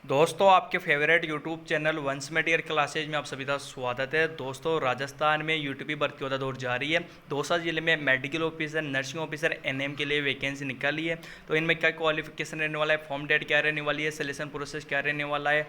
दोस्तों आपके favourite YouTube channel वंस मेडियर क्लासेज में आप सभी का स्वागत है। दोस्तों राजस्थान में यूटीपी भर्ती का दौर जारी है। दौसा जिले में medical officer, nursing officer, ANM के लिए वैकेंसी निकाली है। तो इनमें क्या क्वालिफिकेशन रहने वाला है, फॉर्म डेट क्या रहने वाली है, सिलेक्शन प्रोसेस क्या रहने वाला है,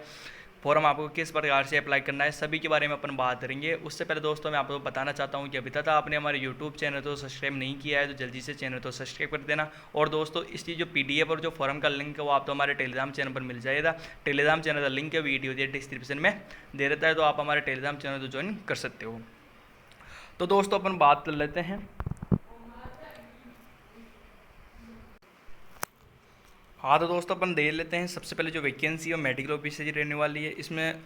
फॉर्म आपको किस प्रकार से अप्लाई करना है, सभी के बारे में अपन बात करेंगे। उससे पहले दोस्तों मैं आपको बताना चाहता हूं कि अभी तक आपने हमारे यूट्यूब चैनल को सब्सक्राइब नहीं किया है तो जल्दी से चैनल को सब्सक्राइब कर देना। और दोस्तों इसकी जो पीडीएफ और जो फॉर्म का लिंक है वो आपको हमारे टेलीग्राम चैनल पर मिल जाएगा। टेलीग्राम चैनल का लिंक है वीडियो दिए डिस्क्रिप्शन में दे रहता है, तो आप हमारे टेलीग्राम चैनल को ज्वाइन कर सकते हो। तो दोस्तों अपन बात कर लेते हैं। हाँ तो दोस्तों अपन देख लेते हैं। सबसे पहले जो वैकेंसी है मेडिकल ऑफिसर की रहने वाली है। इसमें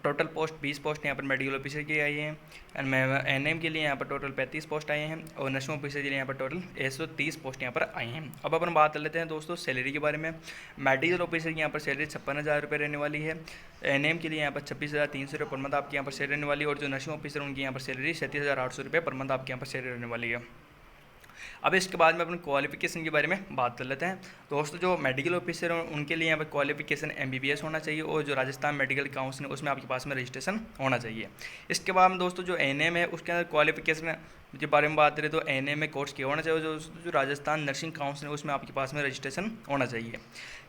टोटल पोस्ट 20 पोस्ट यहाँ पर मेडिकल ऑफिसर की आई हैं। एंड एनएम के लिए यहाँ पर टोटल 35 पोस्ट आए हैं और नर्सिंग ऑफिसर के लिए यहाँ पर टोटल 130 पोस्ट यहाँ पर आई हैं। अब अपन बात कर लेते हैं दोस्तों सैलरी के बारे में। मेडिकल ऑफिसर की यहाँ पर सैलरी 56,000 रुपये रहने वाली है। एनएम के लिए यहाँ पर 26,300 रुपये पर मंथ आपकी यहाँ पर सैलरी रहने वाली है। और जो नर्सिंग ऑफिसर उनकी यहाँ पर सैलरी 37,800 रुपये पर मंथ आपके यहाँ पर सैलरी रहने वाली है। अब इसके बाद में अपन क्वालिफिकेशन के बारे में बात कर लेते हैं। दोस्तों जो मेडिकल ऑफिसर हैं उनके लिए यहाँ पर क्वालिफिकेशन एमबीबीएस होना चाहिए और जो राजस्थान मेडिकल काउंसिल है उसमें आपके पास में रजिस्ट्रेशन होना चाहिए। इसके बाद में दोस्तों जो एनएम है उसके अंदर क्वालिफिकेशन के बारे में बात करें तो एनएम में कोर्स किया होना चाहिए। जो राजस्थान नर्सिंग काउंसिल है उसमें आपके पास में रजिस्ट्रेशन होना चाहिए।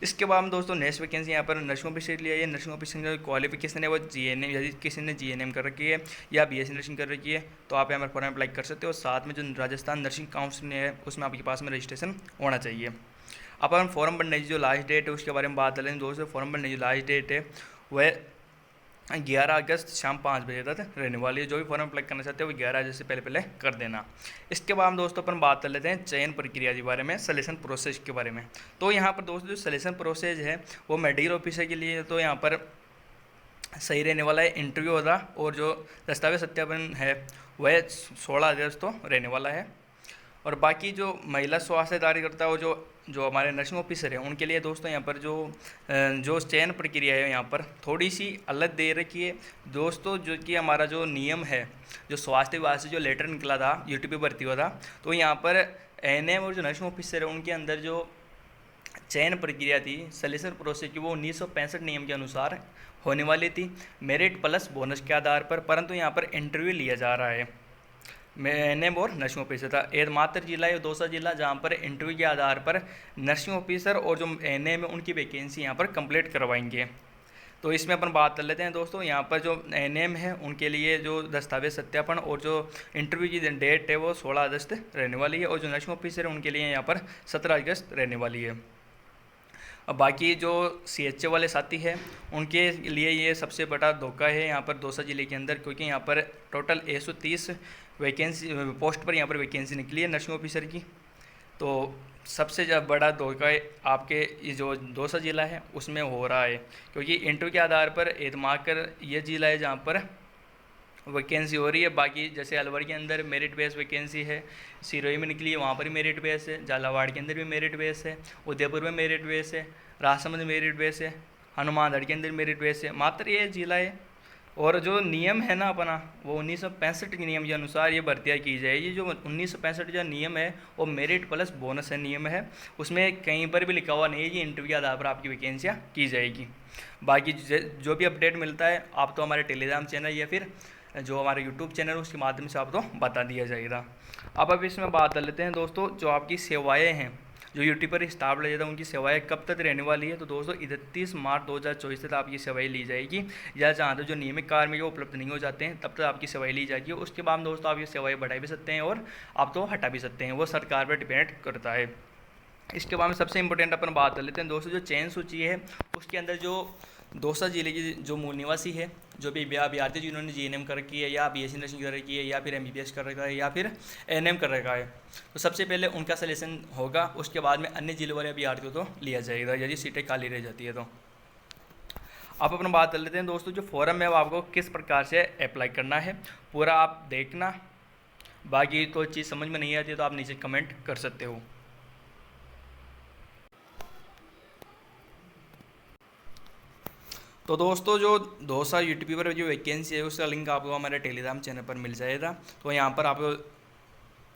इसके बाद में दोस्तों नेक्स्ट वैकेंसी यहाँ पर नर्सिंग ऑफिसर के लिए है। नर्सिंग ऑफिसर का क्वालिफिकेशन है वो जीएनएम, यदि किसी ने जीएनएम कर रखी है या बीएससी नर्सिंग कर रखी है तो आप यहाँ पर फॉर्म अप्लाई कर सकते हो। साथ में जो राजस्थान नर्सिंग काउंसिल है उसमें आपके पास में रजिस्ट्रेशन होना चाहिए। अब हम फॉर्म भरने की जो लास्ट डेट है उसके बारे में बात करें। दोस्तों फॉर्म भरने की जो लास्ट डेट है वह 11 अगस्त शाम 5 बजे तक रहने वाली है। जो भी फॉर्म अप्लाई करना चाहते हो वो 11 अगस्त से पहले पहले कर देना। इसके बाद हम दोस्तों अपन बात कर लेते हैं चयन प्रक्रिया के बारे में, सिलेक्शन प्रोसेस के बारे में। तो यहाँ पर दोस्तों जो सिलेक्शन प्रोसेस है वो मेडिकल ऑफिसर के लिए तो यहाँ पर सही रहने वाला है, इंटरव्यू होगा और जो दस्तावेज सत्यापन है वह 16 अगस्त तो रहने वाला है। और बाकी जो महिला स्वास्थ्य कार्यकर्ता और जो हमारे नर्सिंग ऑफिसर हैं उनके लिए दोस्तों यहाँ पर जो चयन प्रक्रिया है यहाँ पर थोड़ी सी अलग दे रखी है दोस्तों। जो कि हमारा जो नियम है, जो स्वास्थ्य विभाग से जो लेटर निकला था यूटीपी भर्ती हुआ था, तो यहाँ पर एनएम और जो नर्सिंग ऑफिसर है उनके अंदर जो चयन प्रक्रिया थी सिलेक्शन प्रोसेस की वो 1965 नियम के अनुसार होने वाली थी, मेरिट प्लस बोनस के आधार पर। परंतु यहाँ पर इंटरव्यू लिया जा रहा है एनएम और नर्सिंग ऑफिसर था। एकमात्र जिला है दौसा जिला जहाँ पर इंटरव्यू के आधार पर नर्सिंग ऑफिसर और जो एनएम है उनकी वैकेंसी यहाँ पर कंप्लीट करवाएंगे। तो इसमें अपन बात कर लेते हैं दोस्तों। यहाँ पर जो एनएम है उनके लिए जो दस्तावेज सत्यापन और जो इंटरव्यू की डेट है वो 16 अगस्त रहने वाली है। और जो नर्सिंग ऑफिसर है उनके लिए यहाँ पर 17 अगस्त रहने वाली है। अब बाकी जो सीएचओ वाले साथी हैं उनके लिए ये सबसे बड़ा धोखा है यहाँ पर दौसा जिले के अंदर, क्योंकि यहाँ पर टोटल 130 वैकेंसी पोस्ट पर यहाँ पर वैकेंसी निकली है नर्सिंग ऑफिसर की। तो सबसे बड़ा धोखा आपके ये जो दौसा जिला है उसमें हो रहा है, क्योंकि इंटरव्यू के आधार पर एतमाकर ये जिला है जहाँ पर वैकेंसी हो रही है। बाकी जैसे अलवर के अंदर मेरिट बेस वैकेंसी है, सिरोही में निकली है वहाँ पर भी मेरिट बेस है, झालावाड़ के अंदर भी मेरिट बेस है, उदयपुर में मेरिट बेस है, राजसमंद में मेरिट बेस है, हनुमानगढ़ के अंदर मेरिट बेस है। मात्र ये जिला है। और जो नियम है ना अपना वो 1965 के नियम के अनुसार ये भर्तियाँ की जाएगी। जो 1965 जो नियम है वो मेरिट प्लस बोनस है नियम है, उसमें कहीं पर भी लिखा हुआ नहीं है कि इंटरव्यू के आधार पर आपकी वैकेंसियाँ की जाएगी। बाकी जो भी अपडेट मिलता है आप तो हमारे टेलीग्राम चैनल या फिर जो हमारे यूट्यूब चैनल है उसके माध्यम से आपको बता दिया जाएगा। अब इसमें बात कर लेते हैं दोस्तों जो आपकी सेवाएं हैं, जो यूट्यूब पर स्टाफ ले जाता है उनकी सेवाएं कब तक रहने वाली है। तो दोस्तों 31 मार्च 2024 तक आपकी सेवाएं ली जाएगी, या जहाँ तक जो नियमित कार्मिक उपलब्ध नहीं हो जाते हैं तब तक आपकी सेवाएं ली जाएगी। उसके बाद दोस्तों आप ये सेवाएं बढ़ा भी सकते हैं और आप तो हटा भी सकते हैं, वो सरकार पर डिपेंड करता है। इसके बाद में सबसे इंपॉर्टेंट अपन बात कर लेते हैं दोस्तों जो चयन सूची है उसके अंदर जो दौसा जिले की जो मूल निवासी है, जो भी अभ्यर्थी जिन्होंने जीएनएम कर रखी है या बीएससी नर्सिंग कर रखी है या फिर एमबीबीएस कर रखा है या फिर एनएम कर रखा है, तो सबसे पहले उनका सिलेक्शन होगा। उसके बाद में अन्य जिले वाले अभ्यर्थियों को लिया जाएगा यदि सीटें खाली रह जाती है तो। अब अपन बात कर लेते हैं दोस्तों जो फॉर्म है वो आपको किस प्रकार से अप्लाई करना है, पूरा आप देखना। बाकी कोई चीज़ समझ में नहीं आती तो आप नीचे कमेंट कर सकते हो। तो दोस्तों जो दौसा यूटीपी पर जो वैकेंसी है उसका लिंक आपको हमारे टेलीग्राम चैनल पर मिल जाएगा, तो यहाँ पर आपको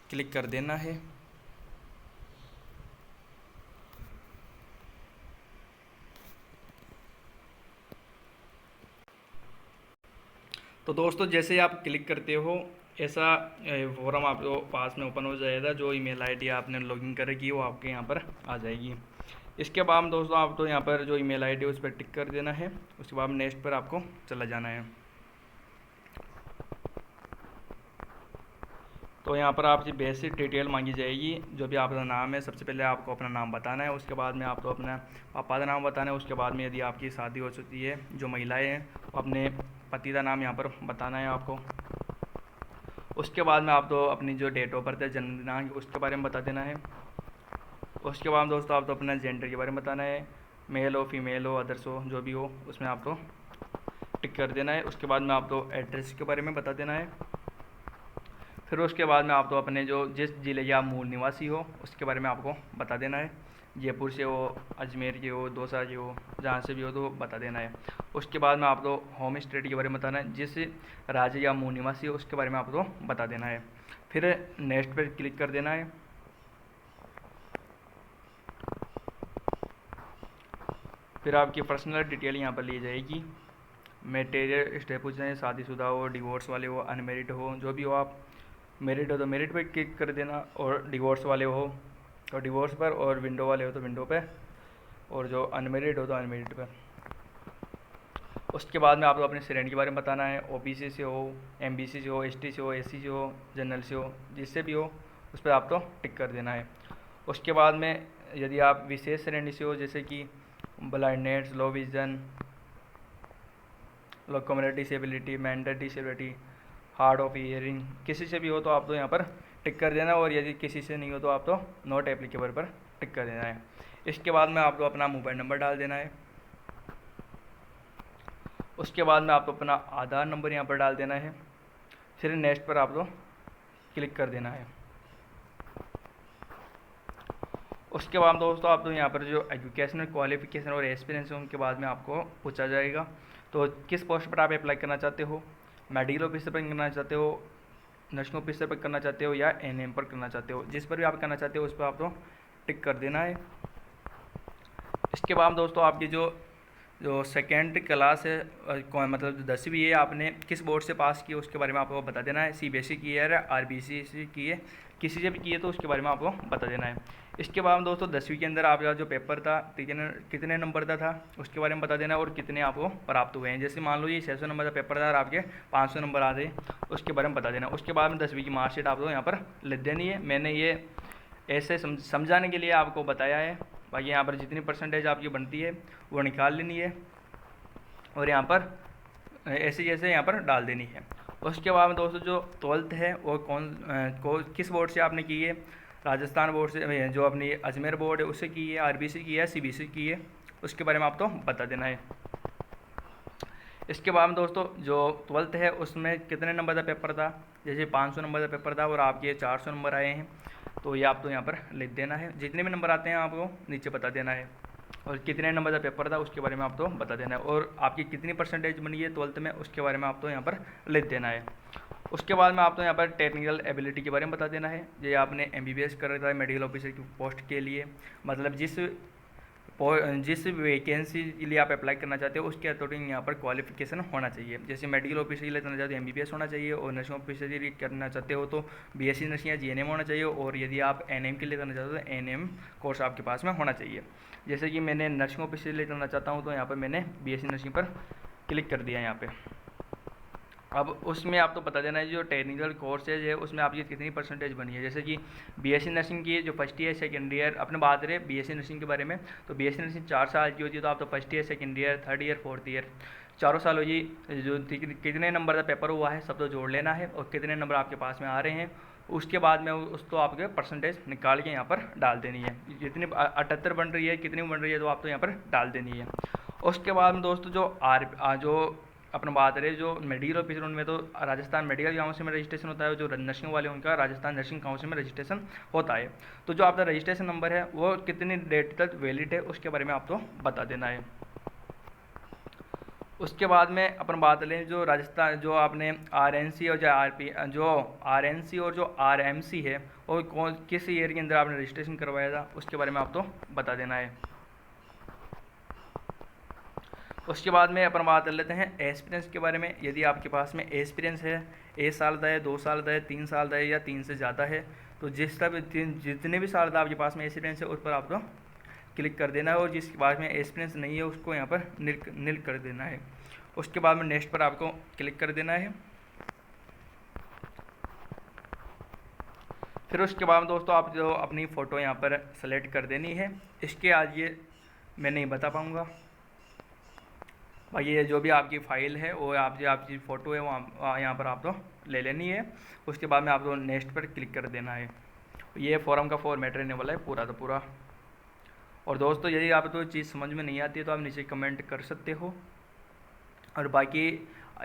क्लिक कर देना है। तो दोस्तों जैसे ही आप क्लिक करते हो ऐसा फॉर्म आपको पास में ओपन हो जाएगा। जो ईमेल आईडी आपने लॉगिन करेगी वो आपके यहाँ पर आ जाएगी। इसके बाद दोस्तों आपको यहाँ पर जो ईमेल आईडी है उस पर टिक कर देना है। उसके बाद नेक्स्ट पर आपको चला जाना है। तो यहाँ पर आपकी बेसिक डिटेल मांगी जाएगी। जो भी आपका नाम है, सबसे पहले आपको अपना नाम बताना है। उसके बाद में आपको अपना पापा का नाम बताना है। उसके बाद में यदि आपकी शादी हो चुकी है, जो महिलाएं हैं, वो अपने पति का नाम यहाँ पर बताना है आपको। उसके बाद में आपको अपनी जो डेट ऑफ बर्थ है, जन्म दिनांक, उसके बारे में बता देना है। उसके बाद दोस्तों आपको अपना जेंडर के बारे में बताना है। मेल हो, फीमेल हो, अदर्स हो, जो भी हो, उसमें आपको टिक कर देना है। उसके बाद में आपको एड्रेस के बारे में बता देना है। फिर उसके बाद में आपको अपने जो जिस ज़िले के आप मूल निवासी हो उसके बारे में आपको बता देना है। जयपुर से हो, अजमेर के हो, दौसा के हो, जहाँ से भी हो तो बता देना है। उसके बाद में आपको होम स्टेट के बारे में बताना है। जिस राज्य या मूल निवासी हो उसके बारे में आपको बता देना है। फिर नेक्स्ट पर क्लिक कर देना है। फिर आपकी पर्सनल डिटेल यहाँ पर ली जाएगी। मैरिड स्टेप पूछ रहे हैं, शादीशुदा हो, डिवोर्स वाले हो, अनमेरिड हो, जो भी हो। आप मेरिड हो तो मेरिड पे क्लिक कर देना, और डिवोर्स वाले हो तो डिवोर्स पर, और विंडो वाले हो तो विंडो पे, और जो अनमेरिड हो तो अनमेरिड पर। उसके बाद में आपको अपने श्रेणी के बारे में बताना है। ओबीसी से हो, एमबीसी से हो, एसटी से हो, एससी से हो, जनरल से हो, जिससे भी हो उस पर आपको टिक कर देना है। उसके बाद में यदि आप विशेष श्रेणी से हो, जैसे कि blindness, low vision, locomotor disability, mental disability, hard of hearing, किसी से भी हो तो आप तो यहाँ पर टिक कर देना। और यदि किसी से नहीं हो तो आप तो नॉट एप्लीकेबल पर टिक कर देना है। इसके बाद में आपको अपना मोबाइल नंबर डाल देना है। उसके बाद में आपको अपना आधार नंबर यहाँ पर डाल देना है। फिर नेक्स्ट पर आपको क्लिक कर देना है। उसके बाद दोस्तों आप तो यहाँ पर जो एजुकेशनल क्वालिफिकेशन और एक्सपीरियंस है उनके बाद में आपको पूछा जाएगा। तो किस पोस्ट पर आप अप्लाई करना चाहते हो, मेडिकल ऑफिसर पर करना चाहते हो, नर्सिंग ऑफिसर पर करना चाहते हो, या एनएम पर करना चाहते हो, जिस पर भी आप करना चाहते हो उस पर आपको टिक कर देना है। इसके बाद दोस्तों आपकी जो सेकेंड क्लास है, मतलब 10वीं है, आपने किस बोर्ड से पास की है उसके बारे में आपको बता देना है। सीबीएसई की है, आरबीसी की है, किसी से भी की है तो उसके बारे में आपको बता देना है। इसके बाद दोस्तों 10वीं के अंदर आपका जो पेपर था कितने नंबर का था उसके बारे में बता देना है, और कितने आपको प्राप्त हुए हैं। जैसे मान लो ये 600 नंबर का पेपर था और आपके 500 नंबर आ गए, उसके बारे में बता देना। उसके बाद में 10वीं की मार्कशीट आपको यहाँ पर लिख देनी है। मैंने ये ऐसे समझाने के लिए आपको बताया है। बाकी यहाँ पर जितनी परसेंटेज आपकी बनती है वो निकाल लेनी है, और यहाँ पर ऐसे जैसे यहाँ पर डाल देनी है। उसके बाद में दोस्तों जो 12th है वो किस बोर्ड से आपने की है, राजस्थान बोर्ड से, जो अपनी अजमेर बोर्ड है उससे की है, आरबीसी की है, सीबीएसई की है, उसके बारे में आपको बता देना है। इसके बाद में दोस्तों जो 12th है उसमें कितने नंबर का पेपर था, जैसे 500 नंबर का पेपर था और आपके 400 नंबर आए हैं, तो ये आप तो यहाँ पर लिख देना है। जितने भी नंबर आते हैं आपको नीचे बता देना है, और कितने नंबर का पेपर था उसके बारे में आप तो बता देना है, और आपकी कितनी परसेंटेज बनी है 12th में उसके बारे में आप तो यहाँ पर लिख देना है। उसके बाद में आप तो यहाँ पर टेक्निकल एबिलिटी के बारे में बता देना है। ये आपने एमबीबीएस कर रखा है मेडिकल ऑफिसर की पोस्ट के लिए, मतलब जिस वैकेंसी के लिए आप अप्लाई करना चाहते हो उसके अकॉर्डिंग यहाँ पर क्वालिफिकेशन होना चाहिए। जैसे मेडिकल ऑफिसर के लिए करना चाहते हो एमबीबीएस होना चाहिए, और नर्सिंग ऑफिसर के लिए करना चाहते हो तो बीएससी नर्सिंग या जीएनएम होना चाहिए, और यदि आप एनएम के लिए करना चाहते हो तो एनएम कोर्स आपके पास में होना चाहिए। जैसे कि मैंने नर्सिंग ऑफिसर के लिए करना चाहता हूँ तो यहाँ पर मैंने बीएससी नर्सिंग पर क्लिक कर दिया यहाँ पर। अब उसमें आप तो बता देना है जो टेक्निकल कोर्सेज है उसमें आपकी कितनी परसेंटेज बनी है। जैसे कि बीएससी नर्सिंग की जो फर्स्ट ईयर सेकेंड ईयर, अपने बात करें बीएससी नर्सिंग के बारे में, तो बीएससी नर्सिंग 4 साल की होती है, तो आप तो first year, second year, third year, fourth year, चारों साल होगी। जो कितने नंबर का पेपर हुआ है सब तो जोड़ लेना है, और कितने नंबर आपके पास में आ रहे हैं उसके बाद में उसको आपके परसेंटेज निकाल के यहाँ पर डाल देनी है। जितनी 78 बन रही है, कितनी बन रही है, तो आप तो यहाँ पर डाल देनी है। उसके बाद में दोस्तों जो अपना बात करें जो मेडिकल ऑफिसर उनमें तो राजस्थान मेडिकल काउंसिल में रजिस्ट्रेशन होता है, जो नर्सिंग वाले उनका राजस्थान नर्सिंग काउंसिल में रजिस्ट्रेशन होता है। तो जो आपका रजिस्ट्रेशन नंबर है वो कितनी डेट तक वैलिड है उसके बारे में आपको बता देना है। उसके बाद में अपन बात लें जो राजस्थान जो आपने आरएनसी और आरएनसी और जो आरएमसी है और किस ईयर के अंदर आपने रजिस्ट्रेशन करवाया था उसके बारे में आपको बता देना है। उसके बाद में अपन बात कर लेते हैं एक्सपीरियंस के बारे में। यदि आपके पास में एक्सपीरियंस है 1 साल का है, 2 साल का है, 3 साल का है या 3 से ज़्यादा है, तो जितने भी साल का आपके पास में एक्सपीरियंस है उस पर आपको क्लिक कर देना है, और जिसके पास में एक्सपीरियंस नहीं है उसको यहाँ पर नील कर देना है। उसके बाद में नेक्स्ट पर आपको क्लिक कर देना है। फिर उसके बाद दोस्तों आप जो अपनी फ़ोटो यहाँ पर सेलेक्ट कर देनी है। इसके आज ये मैं नहीं बता पाऊँगा भाई, ये जो भी आपकी फ़ाइल है वो आपकी फ़ोटो है वो यहाँ पर आपको ले लेनी है। उसके बाद में आपको नेक्स्ट पर क्लिक कर देना है। ये फॉर्म का फॉर्मेट रहने वाला है पूरा का पूरा। और दोस्तों यदि आपको चीज़ समझ में नहीं आती है तो आप नीचे कमेंट कर सकते हो। और बाकी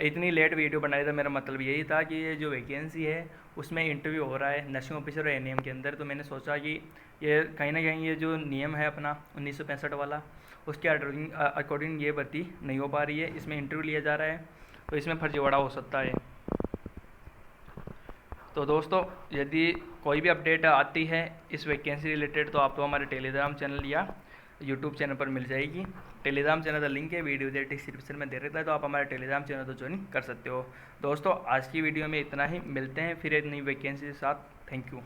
इतनी लेट वीडियो बनाई था, मेरा मतलब यही था कि ये जो वैकेंसी है उसमें इंटरव्यू हो रहा है नर्सिंग ऑफिसर और एएनएम के अंदर, तो मैंने सोचा कि ये कहीं ना कहीं ये जो नियम है अपना 1965 वाला, उसके अकॉर्डिंग ये भर्ती नहीं हो पा रही है, इसमें इंटरव्यू लिया जा रहा है, तो इसमें फर्जीवाड़ा हो सकता है। तो दोस्तों यदि कोई भी अपडेट आती है इस वैकेंसी रिलेटेड तो आपको हमारे टेलीग्राम चैनल या यूट्यूब चैनल पर मिल जाएगी। टेलीग्राम चैनल का लिंक है वीडियो डिस्क्रिप्शन में दे रहता है, तो आप हमारे टेलीग्राम चैनल तो ज्वाइन कर सकते हो। दोस्तों आज की वीडियो में इतना ही, मिलते हैं फिर एक नई वैकेंसी के साथ। Thank you.